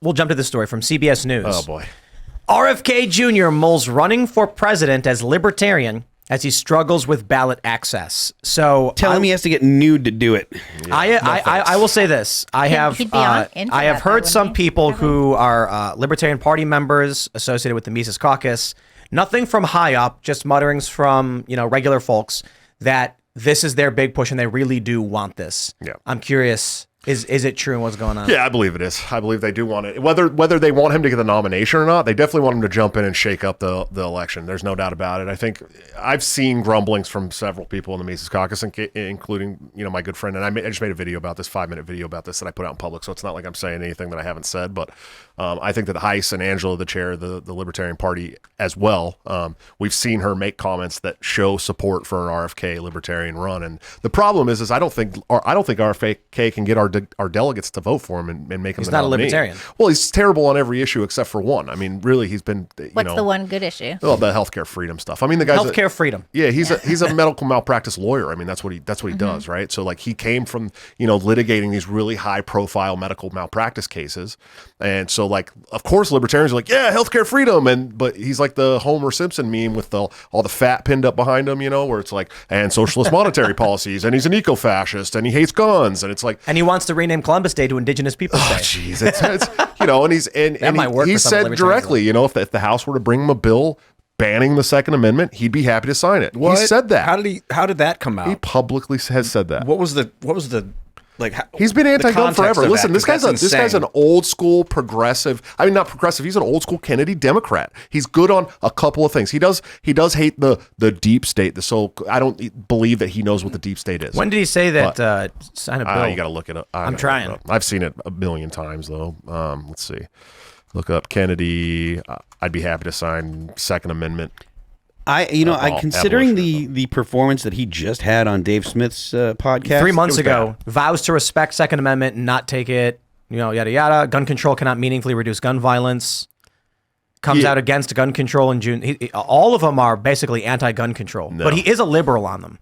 we'll jump to this story from CBS News. Oh, boy. RFK Jr. mulls running for president as Libertarian as he struggles with ballot access. So Tell him he has to get nude to do it. Yeah, I will say this. I have heard some people who are Libertarian Party members associated with the Mises Caucus. Nothing from high up, just mutterings from regular folks that this is their big push and they really do want this. Yeah. I'm curious. Is it true and what's going on? Yeah, I believe it is. I believe they do want it. Whether they want him to get the nomination or not, they definitely want him to jump in and shake up the election. There's no doubt about it. I think I've seen grumblings from several people in the Mises Caucus, including my good friend. And I just made a video about this, 5-minute video about this that I put out in public. So it's not like I'm saying anything that I haven't said. But I think that Heiss and Angela, the chair of the Libertarian Party as well, we've seen her make comments that show support for an RFK Libertarian run. And the problem is I don't think RFK can get our delegates to vote for him and make him he's the not nominee. a libertarian. Well, he's terrible on every issue except for one. I mean, really, he's been. What's the one good issue? Well, the healthcare freedom stuff. I mean, the guy's healthcare freedom. Yeah, he's a medical malpractice lawyer. I mean, that's what he does, right? So like he came from litigating these really high profile medical malpractice cases, and so like of course libertarians are like, yeah, healthcare freedom, but he's like the Homer Simpson meme with all the fat pinned up behind him, where it's like, and socialist monetary policies, and he's an eco-fascist, and he hates guns, and it's like, and he wants to rename Columbus Day to Indigenous Peoples Day. Oh, jeez, and he said directly, if the House were to bring him a bill banning the Second Amendment, he'd be happy to sign it. What? He said that. How did that come out? He publicly has said that. What was the he's been anti-gun forever. Listen, this guy's an old school progressive. I mean, not progressive. He's an old school Kennedy Democrat. He's good on a couple of things. He does hate the deep state. I don't believe that he knows what the deep state is. When did he say that? Sign a bill. You got to look it up. I'm trying. I've seen it a million times though. Let's see. Look up Kennedy. I'd be happy to sign Second Amendment. Considering the performance that he just had on Dave Smith's podcast 3 months ago, vows to respect Second Amendment and not take it, yada yada. Gun control cannot meaningfully reduce gun violence. Comes out against gun control in June. All of them are basically anti-gun control, but he is a liberal on them.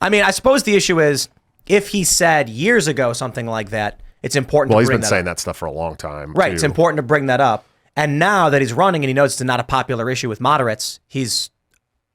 I mean, I suppose the issue is if he said years ago something like that, it's important. Well, he's been saying that stuff for a long time, right? Too. It's important to bring that up. And now that he's running and he knows it's not a popular issue with moderates, he's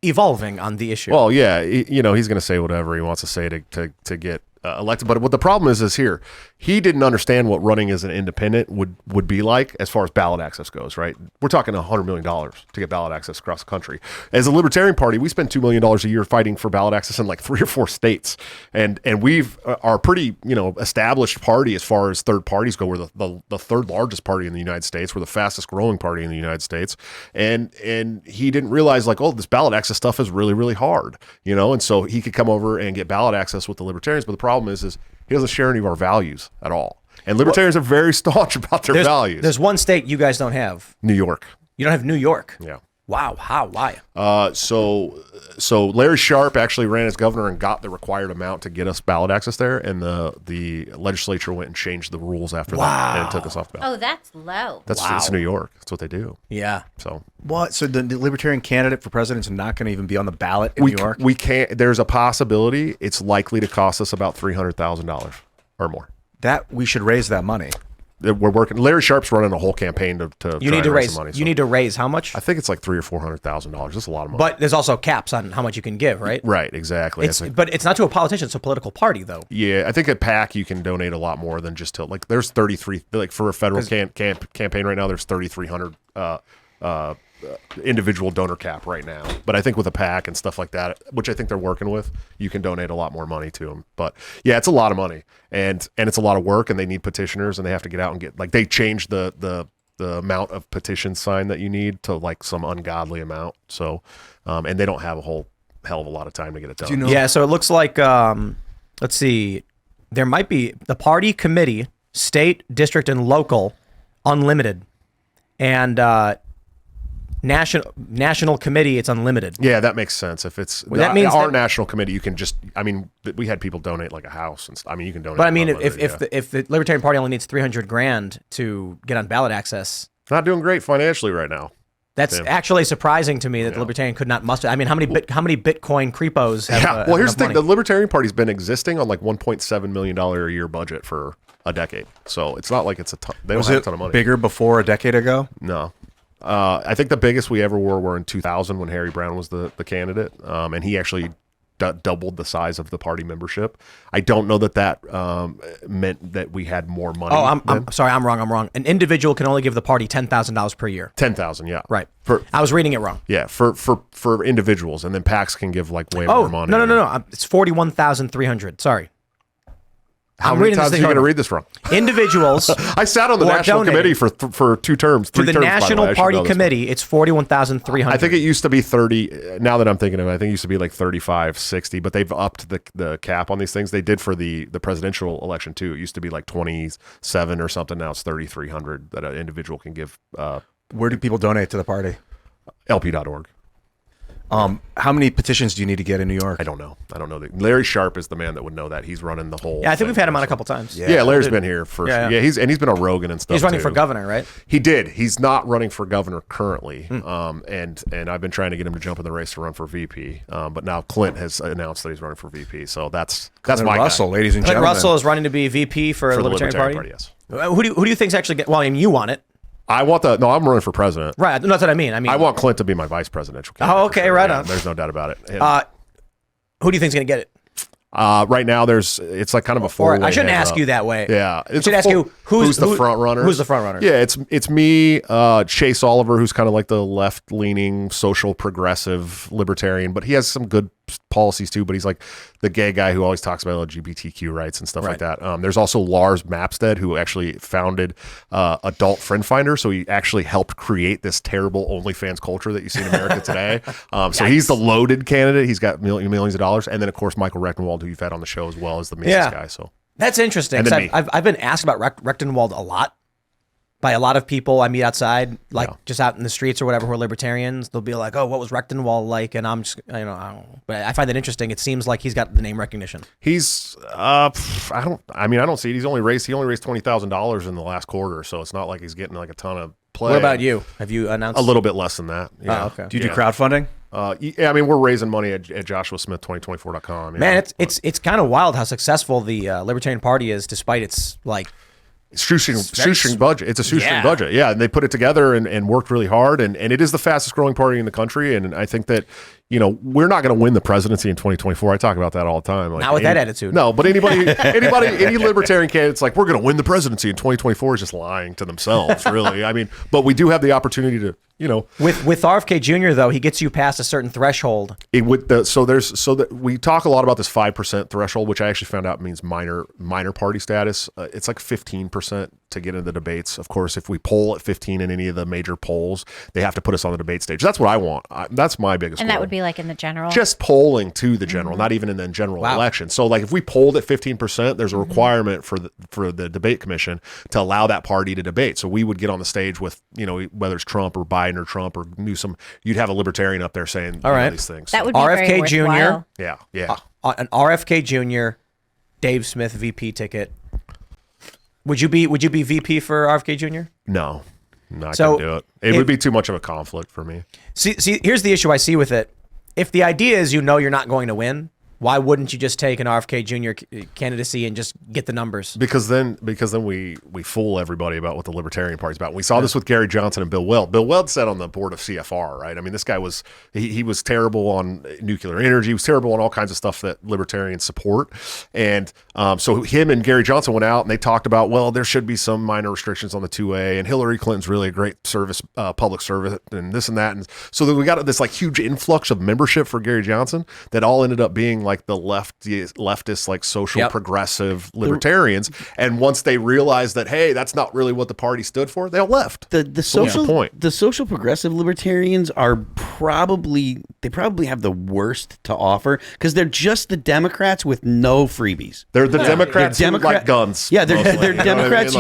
evolving on the issue. Well, yeah, he's going to say whatever he wants to say to get elected. But what the problem is here, he didn't understand what running as an independent would be like as far as ballot access goes, right? We're talking $100 million to get ballot access across the country. As a Libertarian Party, we spend $2 million a year fighting for ballot access in like 3 or 4 states. And we've are a pretty, established party as far as third parties go. We're the third largest party in the United States. We're the fastest growing party in the United States. And he didn't realize like, oh, this ballot access stuff is really, really hard, and so he could come over and get ballot access with the Libertarians. But the problem is he doesn't share any of our values at all. And Libertarians are very staunch about their values. There's one state you guys don't have. New York. You don't have New York? Yeah. Wow. How? Why? So Larry Sharp actually ran as governor and got the required amount to get us ballot access there, and the legislature went and changed the rules after that, and it took us off ballot. Oh, that's low. It's New York. That's what they do. Yeah. So what? So the Libertarian candidate for president is not going to even be on the ballot in New York? We can't. There's a possibility it's likely to cost us about $300,000 or more. That we should raise that money. We're working. Larry Sharp's running a whole campaign to you need to raise some money. You need to raise how much? I think it's like $300,000 or $400,000. That's a lot of money. But there's also caps on how much you can give, right? Right, exactly. But it's not to a politician; it's a political party, though. Yeah, I think at PAC you can donate a lot more than just to like. There's 33 like for a federal campaign right now. There's 3,300 individual donor cap right now. But I think with a PAC and stuff like that, which I think they're working with, you can donate a lot more money to them. But yeah, it's a lot of money, and it's a lot of work, and they need petitioners, and they have to get out and get like they changed the amount of petitions signed that you need to like some ungodly amount. So, and they don't have a whole hell of a lot of time to get it done. Yeah, so it looks like let's see, there might be the party committee, state, district, and local, unlimited, and national committee, it's unlimited. Yeah, that makes sense. If it's that means our national committee, you can just. I mean, we had people donate like a house, and you can donate. But I mean, if the Libertarian Party only needs $300,000 to get on ballot access, not doing great financially right now. That's actually surprising to me that the Libertarian could not muster. I mean, how many Bitcoin creepos have? Well, here's the thing: the Libertarian Party's been existing on like $1.7 million a year budget for a decade. So it's not like it's a ton. They don't Was have a it ton of money. bigger before a decade ago? No. I think the biggest we ever were in 2000 when Harry Brown was the candidate, and he actually doubled the size of the party membership. I don't know that meant that we had more money. Oh, I'm sorry, I'm wrong. An individual can only give the party $10,000 per year. 10,000, yeah. Right. I was reading it wrong. Yeah, for individuals, and then PACs can give like way more money. No. It's 41,300. Sorry. How many times are you going to read this wrong? Individuals. I sat on the national committee for 2 terms. For the terms, National Party Committee, it's 41,300. I think it used to be 30. Now that I'm thinking of it, I think it used to be like 35, 60, but they've upped the cap on these things. They did for the presidential election too. It used to be like 27 or something. Now it's 3,300 that an individual can give. Where do people donate to the party? LP.org. How many petitions do you need to get in New York? I don't know. Larry Sharp is the man that would know that. He's running the whole. Yeah, I think thing. we've had him on a couple times. Yeah, Larry's been here for. Yeah. He's been on Rogan and stuff. He's running too. for governor, right? He did. He's not running for governor currently. And I've been trying to get him to jump in the race to run for VP. But now Clint has announced that he's running for VP. So that's my Russell, guy. ladies and Clint gentlemen. Russell is running to be VP for the Libertarian Party. Yes. Who do you think's actually well? I mean, you want it, I'm running for president. right? That's what I mean. I want Clint to be my vice presidential candidate. Oh, okay, right on. There's no doubt about it. Who do you think's going to get it? Right now, it's like kind of a four-way. I shouldn't heads ask up. you that way. Yeah, I should ask you who's the front runner. Who's the front runner? Yeah, it's me, Chase Oliver, who's kind of like the left-leaning, social progressive libertarian, but he has some good policies too. But he's like the gay guy who always talks about LGBTQ rights and stuff like that. There's also Lars Mapstead, who actually founded Adult Friend Finder, so he actually helped create this terrible OnlyFans culture that you see in America today. So he's the loaded candidate. He's got millions of dollars, and then of course Michael Rechtenwald, who you've had on the show as well as the Mises guy. So that's interesting. And then I've been asked about Rechtenwald a lot by a lot of people I meet outside, just out in the streets or whatever, who are libertarians. They'll be like, "Oh, what was Rechtenwald like?" And I'm just, I don't know. But I find that interesting. It seems like he's got the name recognition. He's, I don't see it. He only raised $20,000 in the last quarter, so it's not like he's getting like a ton of play. What about you? Have you announced a little bit less than that? Yeah. Oh, okay. Do you do crowdfunding? Yeah, I mean, we're raising money at joshuasmith2024.com. Man, it's kind of wild how successful the Libertarian Party is, despite its like. Shoestring budget. It's a shoestring budget. Yeah, and they put it together and worked really hard, and it is the fastest growing party in the country. And I think that, we're not going to win the presidency in 2024. I talk about that all the time. Like, not with that attitude. No, but any libertarian candidate's like, we're going to win the presidency in 2024 is just lying to themselves, really. I mean, but we do have the opportunity to, With RFK Jr. though, he gets you past a certain threshold. We talk a lot about this 5% threshold, which I actually found out means minor party status. It's like 15% to get into the debates. Of course, if we poll at 15 in any of the major polls, they have to put us on the debate stage. That's what I want. That's my biggest goal. And that would be like in the general? Just polling to the general, not even in the general election. So like if we polled at 15%, there's a requirement for the debate commission to allow that party to debate. So we would get on the stage with, whether it's Trump or Biden or Trump or Newsom, you'd have a libertarian up there saying these things. That would be RFK very Jr. worthwhile. Yeah. An RFK Jr. Dave Smith VP ticket. Would you be VP for RFK Jr.? No, I couldn't do it. It would be too much of a conflict for me. See, here's the issue I see with it. If the idea is you're not going to win, why wouldn't you just take an RFK Jr. candidacy and just get the numbers? Because then we fool everybody about what the Libertarian Party's about. We saw this with Gary Johnson and Bill Weld. Bill Weld sat on the board of CFR, right? I mean, this guy was he was terrible on nuclear energy. He was terrible on all kinds of stuff that libertarians support. And so him and Gary Johnson went out and they talked about, well, there should be some minor restrictions on the 2A, and Hillary Clinton's really a great public servant, and this and that. And so then we got this like huge influx of membership for Gary Johnson that all ended up being like the leftist, like social progressive libertarians. And once they realized that, hey, that's not really what the party stood for, they all left. The social progressive libertarians are probably have the worst to offer because they're just the Democrats with no freebies. They're the Democrats who like guns. Yeah, they're Democrats.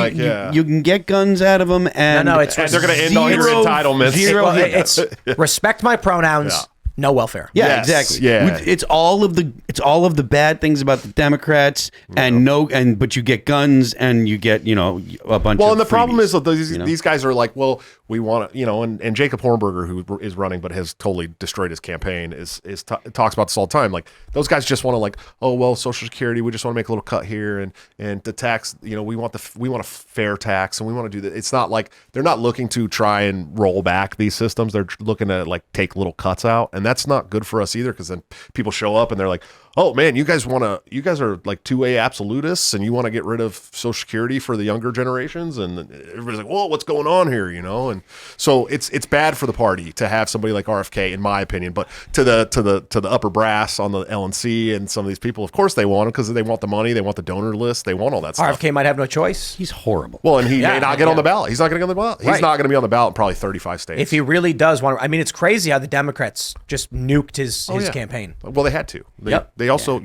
You can get guns out of them, and they're going to end all your entitlements. It's respect my pronouns. No welfare. Yeah, Yes, exactly. yeah. It's all of the bad things about the Democrats, but you get guns and you get a bunch. Well, of and the problem freebies, is that these guys are like, well, we want to, and Jacob Hornberger, who is running but has totally destroyed his campaign, talks about this all the time. Like those guys just want to Social Security, we just want to make a little cut here, and the tax, we want a fair tax, and we want to do that. It's not like they're not looking to try and roll back these systems. They're looking to take little cuts out, and that's not good for us either, because then people show up and they're like, oh man, you guys are like 2A absolutists, and you want to get rid of Social Security for the younger generations, and everybody's like, whoa, what's going on here, And so it's bad for the party to have somebody like RFK, in my opinion. But to the upper brass on the LNC and some of these people, of course they want it, because they want the money, they want the donor list, they want all that stuff. RFK might have no choice. He's horrible. Well, and he may not get on the ballot. He's not going to get on the ballot. He's Right. not going to be on the ballot in probably 35 states. If he really does want to, I mean, it's crazy how the Democrats just nuked his campaign. Well, they had to. Yep. They also,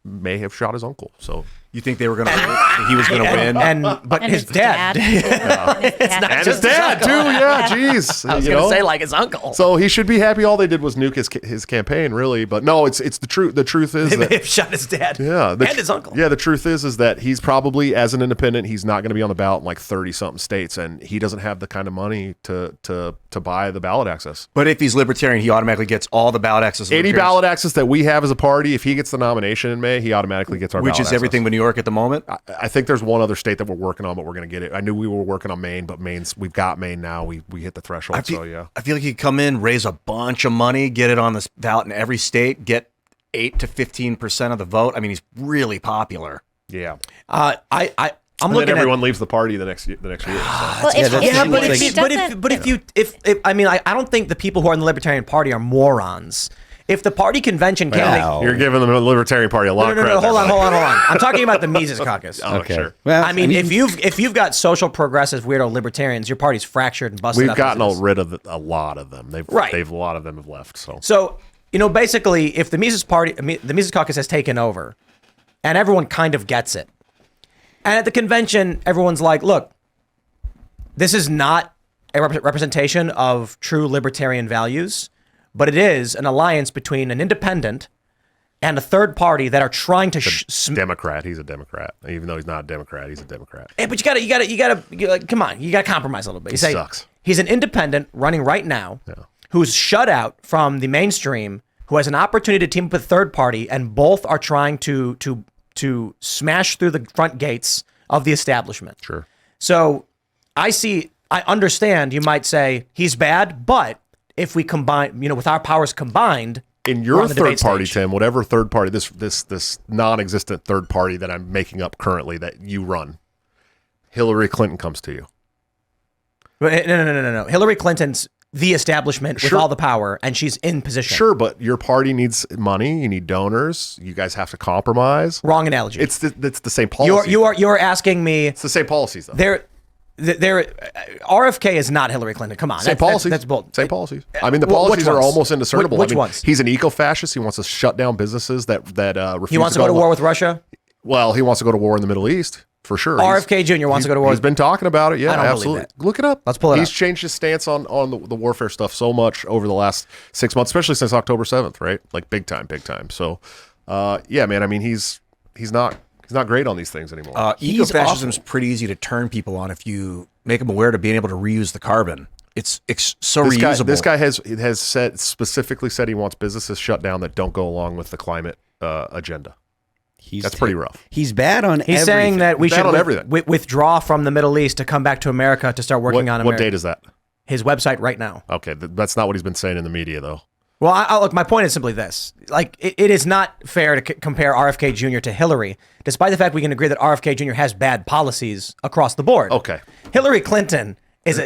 may have shot his uncle. So You think they were going to? He was going to win. But And his dad. and his dad too. Yeah, jeez. I was going to say like his uncle. So he should be happy. All they did was nuke his campaign, really. But no, it's the truth. The truth is They may that have shot his dad. yeah, and his uncle. Yeah, the truth is that he's probably, as an independent, he's not going to be on the ballot in like 30 something states, and he doesn't have the kind of money to buy the ballot access. But if he's libertarian, he automatically gets all the ballot access. 80 ballot access that we have as a party. If he gets the nomination in May, he automatically gets our which ballot is everything access. but New York at the moment. I think there's one other state that we're working on, but we're going to get it. I knew we were working on Maine, but we've got Maine now. We hit the threshold. I feel, so yeah, I feel like he'd come in, raise a bunch of money, get it on this ballot in every state, get 8 to 15% of the vote. I mean, he's really popular. yeah. I'm And looking then at everyone leaves the party the next year. So. Well, if, that's- if, Yeah, but if if he you, but if doesn't- but if you if I mean I don't think the people who are in the Libertarian Party are morons. If the party convention candidate, Wow. You're giving the Libertarian Party a lot no, of credit. hold there, on. buddy. I'm talking about the Mises Caucus. Oh, Okay. sure. Well, I mean, if you've got social progressive weirdo libertarians, your party's fractured and busted. We've up gotten as it is. rid of a lot of them. A lot of them have left. So basically, if the Mises Caucus has taken over, and everyone kind of gets it, and at the convention, everyone's like, "Look, this is not a representation of true libertarian values, but it is an alliance between an independent and a third party that are trying to." Democrat. He's a Democrat, even though he's not a Democrat. He's a Democrat. But you gotta come on, you gotta compromise a little bit. You say sucks. he's an independent running right now, who's shut out from the mainstream, who has an opportunity to team up with a third party, and both are trying to smash through the front gates of the establishment. Sure. So I understand you might say he's bad, but if we combine, with our powers combined, In we're your on the third debate party, stage. Tim, whatever third party, this non-existent third party that I'm making up currently that you run, Hillary Clinton comes to you. No. Hillary Clinton's the establishment with Sure. all the power, and she's in position. Sure, but your party needs money. You need donors. You guys have to compromise. Wrong analogy. It's the same policy. You're asking me. It's the same policies, though. RFK is not Hillary Clinton. Come on, Same policies. That's bold. Same policies. I mean, the Which policies are ones? almost indiscernible. Which I mean, ones? He's an eco-fascist. He wants to shut down businesses that refuse. He wants to go to war with Russia. Well, he wants to go to war in the Middle East for sure. RFK Jr. wants to go to war. He's been talking about it. Yeah, I don't believe absolutely. that. Look it up. Let's pull it He's up. changed his stance on the warfare stuff so much over the last 6 months, especially since October 7th, right? Like big time. So, yeah, man. I mean, he's not great on these things anymore. He's Ecofascism is awful. pretty easy to turn people on if you make them aware to being able to reuse the carbon. It's so reusable. This guy has specifically said he wants businesses shut down that don't go along with the climate agenda. That's pretty rough. He's bad on He's everything. saying that we Bad should on everything. witdraw from the Middle East to come back to America to start working on What America. date is that? His website right now. Okay, that's not what he's been saying in the media, though. Well, look, my point is simply this. Like, it is not fair to compare RFK Jr. to Hillary, despite the fact we can agree that RFK Jr. has bad policies across the board. Okay. Hillary Clinton is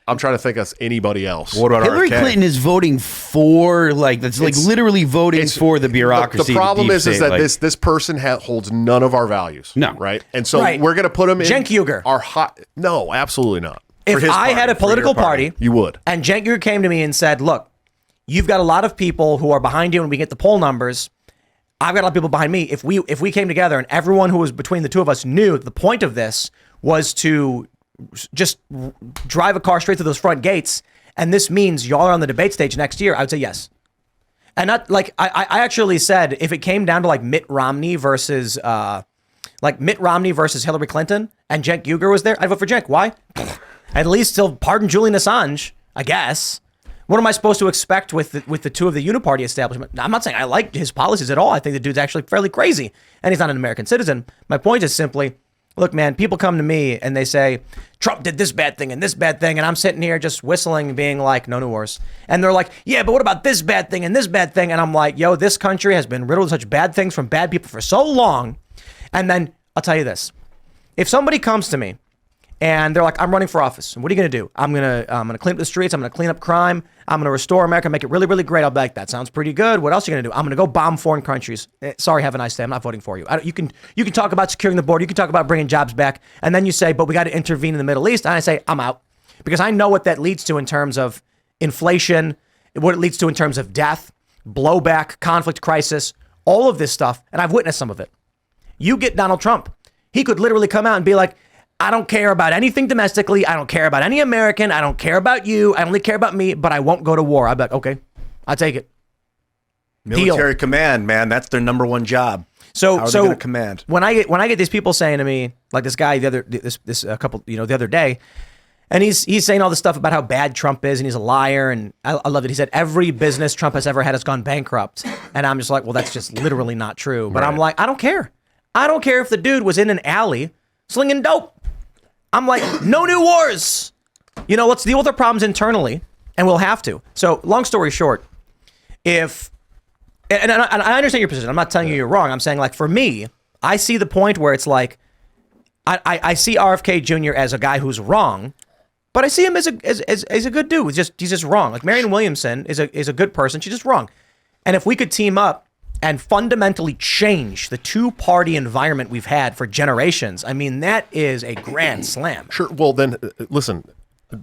I'm trying to think of anybody else. What about Hillary RFK? Clinton is voting for literally voting for the bureaucracy. The problem deep is state, that like- this person holds none of our values. No. Right? And so Right. we're going to put him in. Cenk Uygur. Our hot. No, absolutely not. if his I had party, a for political your party. party, You would. and Cenk Uygur came to me and said, look, you've got a lot of people who are behind you and we get the poll numbers. I've got a lot of people behind me. If we came together and everyone who was between the two of us knew the point of this was to just drive a car straight through those front gates, and this means y'all are on the debate stage next year, I would say yes. And not like I actually said if it came down to like Mitt Romney versus Hillary Clinton and Cenk Uygur was there, I'd vote for Cenk. Why? At least he'll pardon Julian Assange, I guess. What am I supposed to expect with the two of the uniparty establishment? I'm not saying I like his policies at all. I think the dude's actually fairly crazy, and he's not an American citizen. My point is simply, look, man, people come to me and they say, Trump did this bad thing and this bad thing, and I'm sitting here just whistling, being like, no new wars. And they're like, yeah, but what about this bad thing and this bad thing? And I'm like, yo, this country has been riddled with such bad things from bad people for so long. And then I'll tell you this. If somebody comes to me and they're like, I'm running for office, and what are you going to do? I'm gonna clean up the streets. I'm going to clean up crime. I'm going to restore America, make it really, really great. I'll be like, that sounds pretty good. What else are you going to do? I'm going to go bomb foreign countries. Sorry, have a nice day. I'm not voting for you. You can talk about securing the border. You can talk about bringing jobs back. And then you say, but we got to intervene in the Middle East. And I say, I'm out. Because I know what that leads to in terms of inflation, what it leads to in terms of death, blowback, conflict, crisis, all of this stuff. And I've witnessed some of it. You get Donald Trump. He could literally come out and be like, I don't care about anything domestically. I don't care about any American. I don't care about you. I only care about me, but I won't go to war. I'd be like, okay, I'll take it. Military command, man. That's their number one job. So How are they gonna command? When I get these people saying to me, like this guy the other day, and he's saying all this stuff about how bad Trump is and he's a liar, and I love it. He said every business Trump has ever had has gone bankrupt, and I'm just like, well, that's just literally not true. But I'm like, I don't care. I don't care if the dude was in an alley slinging dope. I'm like, no new wars. Let's deal with our problems internally, and we'll have to. So, long story short, and I understand your position. I'm not telling you you're wrong. I'm saying, like, for me, I see the point where it's like, I see RFK Jr. as a guy who's wrong, but I see him as a good dude. He's just wrong. Like, Marianne Williamson is a good person. She's just wrong. And if we could team up and fundamentally change the two-party environment we've had for generations, I mean, that is a grand slam. Sure. Well, then, listen,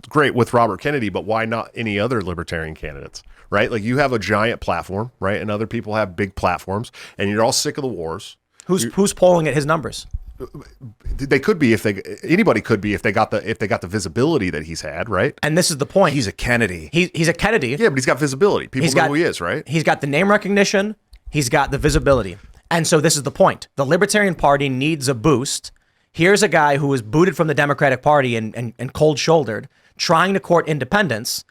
great with Robert Kennedy, but why not any other libertarian candidates, right? Like, you have a giant platform, right? And other people have big platforms, and you're all sick of the wars. Who's polling at his numbers? They could be anybody could be if they got the visibility that he's had, right? And this is the point. He's a Kennedy. He's a Kennedy. Yeah, but he's got visibility. People know who he is, right? He's got the name recognition. He's got the visibility. And so this is the point. The Libertarian Party needs a boost. Here's a guy who was booted from the Democratic Party and cold-shouldered, trying to court independence.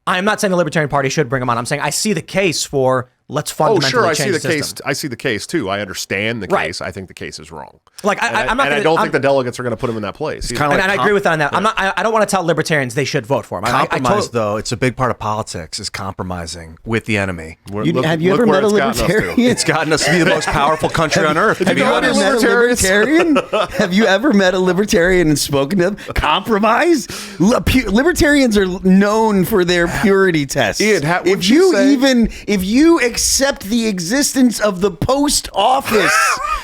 I'm not saying the Libertarian Party should bring him on. I'm saying I see the case for let's fundamentally change the system. I see the case too. I understand the case. I think the case is wrong. Like I don't think the delegates are going to put him in that place. And I agree with that on that. Yeah. I don't want to tell libertarians they should vote for him. Compromise, though, it's a big part of politics is compromising with the enemy. Have you ever met a libertarian? It's gotten us to be the most powerful country on earth. Have you ever met a libertarian? Have you ever met a libertarian and spoken to them? Compromise? Libertarians are known for their purity tests. Ian, if you accept the existence of the post office,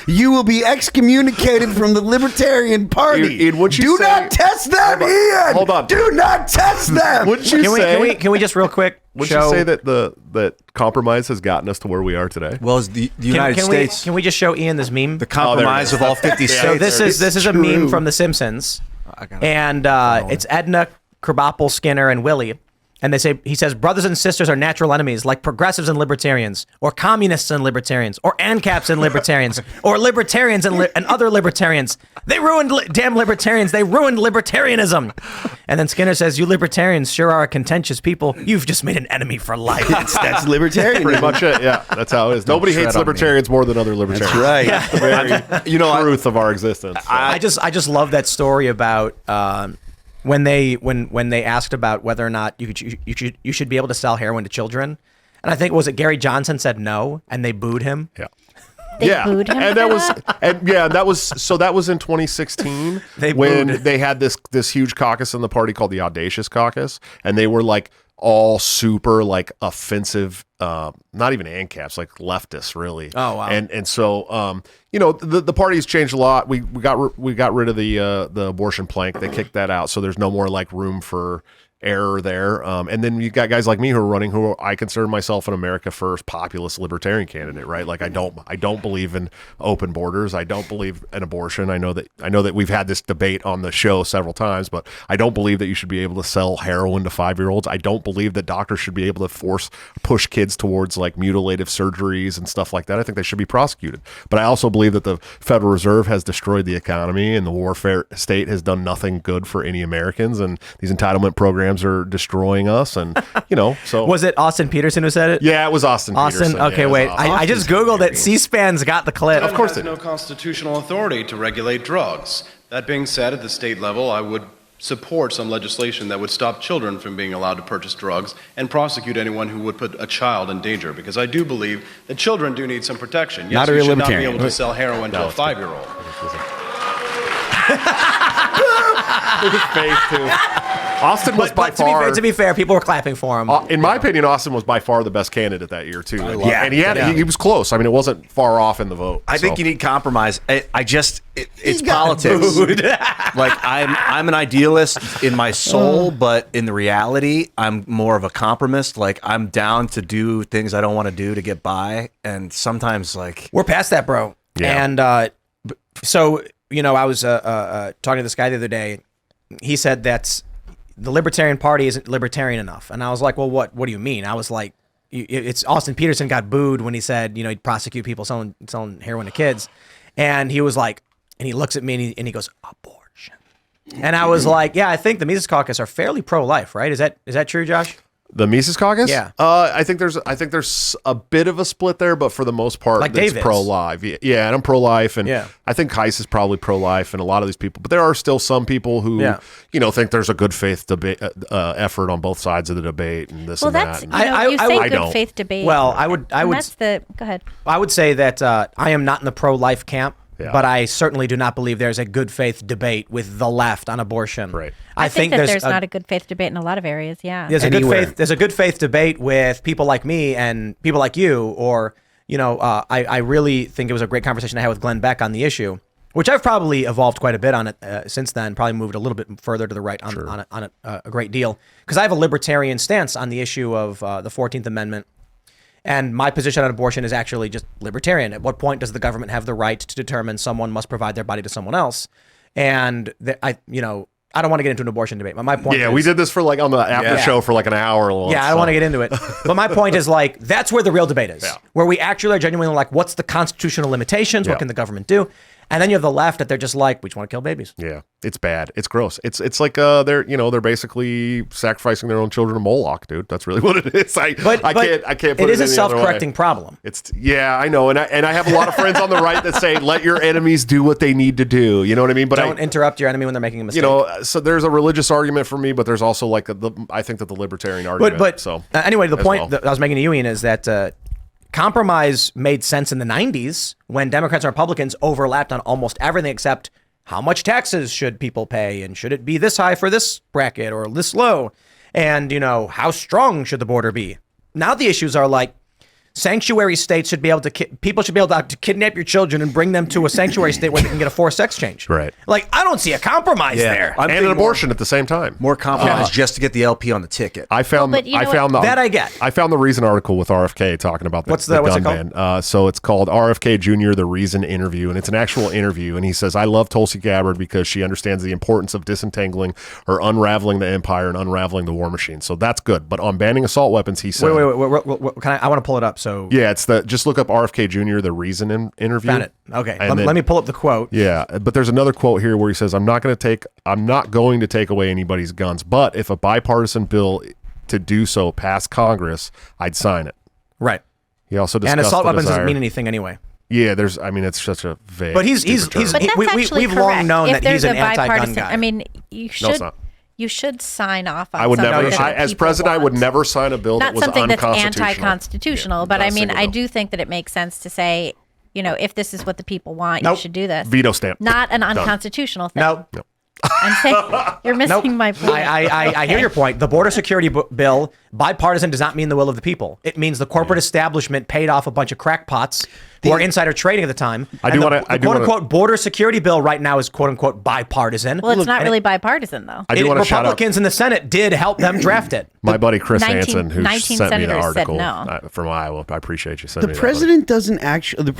you will be excommunicated from the Libertarian Party. Ian, do not test them, Ian. Hold on. Do not test them. Can we just real quick? Would you say that compromise has gotten us to where we are today? Well, as the United States. Can we just show Ian this meme? The compromise of all 50 states. So this is a meme from The Simpsons, and it's Edna, Krabappel, Skinner, and Willie. And he says, brothers and sisters are natural enemies, like progressives and libertarians, or communists and libertarians, or ANCAPs and libertarians, or libertarians and other libertarians. They ruined, damn libertarians, they ruined libertarianism. And then Skinner says, you libertarians sure are a contentious people. You've just made an enemy for life. That's libertarian. Pretty much it, yeah. That's how it is. Nobody hates libertarians more than other libertarians. That's right. That's the very truth of our existence. So. I just love that story about... When they asked about whether or not you should be able to sell heroin to children, and I think was it Gary Johnson said no, and they booed him. Yeah, They booed him and that was in 2016 when they had this huge caucus in the party called the Audacious Caucus, and they were like all super like offensive, not even ANCAPs, like leftists really. Oh wow. And so the party's changed a lot. We got rid of the abortion plank. They kicked that out, so there's no more like room for error there. And then you got guys like me who are running, who I consider myself an America First populist libertarian candidate, right? Like I don't believe in open borders. I don't believe in abortion. I know that we've had this debate on the show several times, but I don't believe that you should be able to sell heroin to 5-year-olds. I don't believe that doctors should be able to push kids kids towards like mutilative surgeries and stuff like that, I think they should be prosecuted. But I also believe that the Federal Reserve has destroyed the economy, and the warfare state has done nothing good for any Americans, and these entitlement programs are destroying us. And so Was it Austin Peterson who said it? yeah, it was Austin. Peterson. Okay, Yeah, it was wait. Austin. I just Googled it. C-SPAN's got the clip. Of course has no constitutional authority to regulate drugs. That being said, at the state level, I would support some legislation that would stop children from being allowed to purchase drugs and prosecute anyone who would put a child in danger, because I do believe that children do need some protection. Yes, Not a we real should not be libertarian. able to sell heroin to a 5-year-old. Face too. Austin was by But far. to be fair, people were clapping for him. In my opinion, Austin was by far the best candidate that year too. Yeah. And he was close. I mean, it wasn't far off in the vote. I think you need compromise. It's got politics. Like I'm an idealist in my soul, but in the reality, I'm more of a compromised. Like I'm down to do things I don't want to do to get by, and sometimes like We're past that, bro. Yeah. And so, I was talking to this guy the other day. He said that the Libertarian Party isn't libertarian enough. And I was like, well, what do you mean? I was like, it's Austin Peterson got booed when he said, he'd prosecute people selling heroin to kids. And he was like, and he looks at me and he goes, abortion. And I was like, yeah, I think the Mises Caucus are fairly pro-life, right? Is that true, Josh? The Mises Caucus? Yeah. I think there's a bit of a split there, but for the most part, Like it's Dave is. pro-life. Yeah, and I'm pro-life, and Yeah. I think Heise is probably pro-life, and a lot of these people. But there are still some people who, think there's a good faith debate effort on both sides of the debate, and this Well, and that's that. you I say I good don't. faith debate. Well, I would that's the go ahead. I would say that I am not in the pro-life camp, Yeah. but I certainly do not believe there's a good faith debate with the left on abortion. Right. I think that there's not a good faith debate in a lot of areas. Yeah. There's Anywhere. a good faith debate with people like me and people like you, or I really think it was a great conversation I had with Glenn Beck on the issue, which I've probably evolved quite a bit on it since then. Probably moved a little bit further to the right on a great deal, because I have a libertarian stance on the issue of the 14th Amendment. And my position on abortion is actually just libertarian. At what point does the government have the right to determine someone must provide their body to someone else? And I don't want to get into an abortion debate. But my point is, we did this for like on the after show for like an hour. Once, I don't want to get into it. But my point is like, that's where the real debate is. Yeah. Where we actually are genuinely like, what's the constitutional limitations? Yeah. What can the government do? And then you have the left that they're just like, we just want to kill babies. Yeah, it's bad. It's gross. It's like they're basically sacrificing their own children to Moloch, dude. That's really what it is. I can't put it it is a any other way. self-correcting problem. I know, and I have a lot of friends on the right that say let your enemies do what they need to do. You know what I mean? But Don't interrupt your enemy when they're making a mistake. so there's a religious argument for me, but there's also like I think that the libertarian argument. Anyway, the point well. that I was making to you, Ian, is that compromise made sense in the 90s when Democrats and Republicans overlapped on almost everything except how much taxes should people pay, and should it be this high for this bracket or this low, and how strong should the border be. Now the issues are like, sanctuary states should be able to people should be able to kidnap your children and bring them to a sanctuary state where they can get a forced sex change. Right. Like, I don't see a compromise there. I'm and thinking an abortion at the same time. more compromise just to get the LP on the ticket. I found Well, but you know That I get. I found the Reason article with RFK talking about What's the it gun called? ban. So it's called RFK Jr. The Reason Interview, and it's an actual interview. And he says, "I love Tulsi Gabbard because she understands the importance of disentangling or unraveling the empire and unraveling the war machine." So that's good. But on banning assault weapons, he said, Wait. I want to pull it up. So "Yeah, it's just look up RFK Jr. The Reason interview." found it. Okay. And then- Let me pull up the quote. Yeah, but there's another quote here where he says, I'm not going to take away anybody's guns, but if a bipartisan bill to do so passed Congress, I'd sign it." Right. He also discussed And assault the weapons doesn't desire- mean anything anyway. Yeah, it's such a vague. But he's stupid term. But that's actually we've correct. long known if that there's he's an a anti-gun bipartisan, guy. I mean, you should not. you should sign off on I would something never, that as people president, I would want. never sign a bill that Not was something that's unconstitutional. anti-constitutional, Yeah, but not I a mean, single I bill. do think that it makes sense to say, if this is what the people want, Nope. you should do this. Veto stamp. Not an Done. unconstitutional thing. No. I'm saying you're missing my point. I hear your point. The border security bill, bipartisan, does not mean the will of the people. It means the corporate establishment paid off a bunch of crackpots who are insider trading at the time. I And do the wanna- I do quote wanna- unquote border security bill right now is quote unquote bipartisan. Well, it's not And really bipartisan, though. I do want to shout out Republicans in the Senate did help them draft it. my buddy Chris 19 Hansen, who 19 sent me the senators said article no. from Iowa. I appreciate you sending The me president doesn't actually.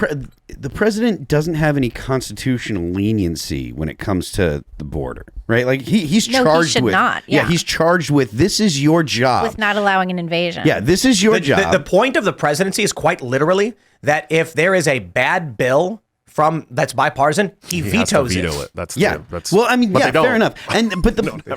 The president doesn't have any constitutional leniency when it comes to the border, right? Like he's No, he charged should with. not, Yeah, yeah. he's charged with. This is your job. With not allowing an invasion. Yeah, this is your job. The point of the presidency is quite literally that if there is a bad bill that's bipartisan, he has to vetoes veto it. it. That's Well, I mean, but yeah, they don't. fair enough.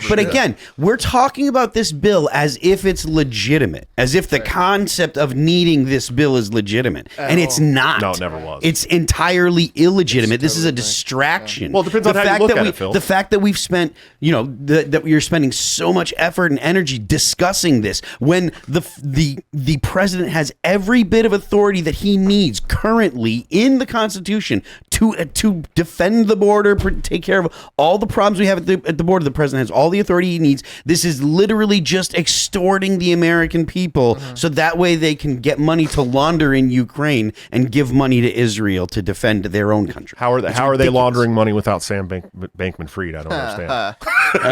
But again, we're talking about this bill as if it's legitimate, as if the concept of needing this bill is legitimate, and it's not. No, it never was. It's entirely illegitimate. This is a distraction. Well, it depends on how you look at it, Phil. The fact that we've spent, that you're spending so much effort and energy discussing this when the president has every bit of authority that he needs currently in the Constitution to defend the border, take care of all the problems we have at the border. The president has all the authority he needs. This is literally just extorting the American people so that way they can get money to launder in Ukraine and give money to Israel to defend their own country. How are they laundering money without Sam Bankman-Fried? I don't understand.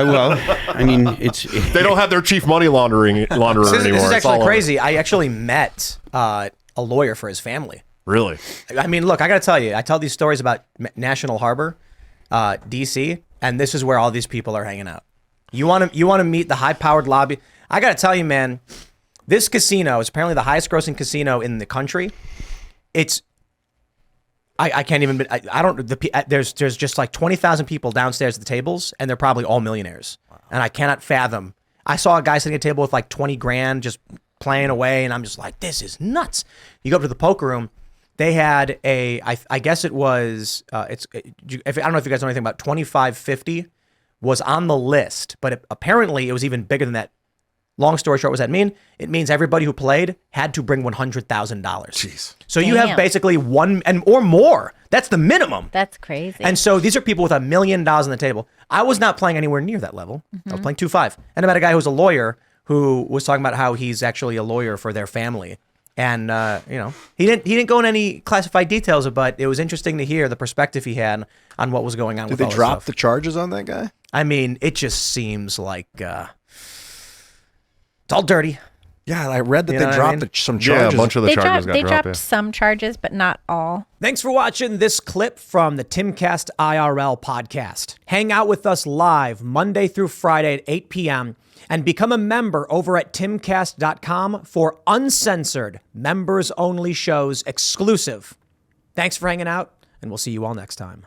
Well, I mean, They don't have their chief money launderer anymore. This is It's actually all crazy. I actually met a lawyer for his family. Really? I mean, look, I got to tell you, I tell these stories about National Harbor, D.C., and this is where all these people are hanging out. You want to meet the high-powered lobby? I got to tell you, man, this casino is apparently the highest-grossing casino in the country. It's I can't even. I don't. There's just like 20,000 people downstairs at the tables, and they're probably all millionaires. Wow. And I cannot fathom. I saw a guy sitting at a table with like 20 grand just playing away, and I'm just like, this is nuts. You go up to the poker room. They had I guess it was, I don't know if you guys know anything about 2550 was on the list, but apparently it was even bigger than that. Long story short, what does that mean? It means everybody who played had to bring $100,000. Jeez. So you have basically one or more. That's the minimum. That's crazy. And so these are people with $1 million on the table. I was not playing anywhere near that level. I was playing 2-5. And I met a guy who was a lawyer who was talking about how he's actually a lawyer for their family. And, he didn't go into any classified details, but it was interesting to hear the perspective he had on what was going on with all this stuff. Did they drop the charges on that guy? I mean, it just seems like it's all dirty. Yeah, I read that they dropped some charges. Yeah, a bunch of the charges got They dropped. dropped some charges, but not all. Thanks for watching this clip from the Timcast IRL podcast. Hang out with us live Monday through Friday at 8 p.m. and become a member over at timcast.com for uncensored, members-only shows exclusive. Thanks for hanging out, and we'll see you all next time.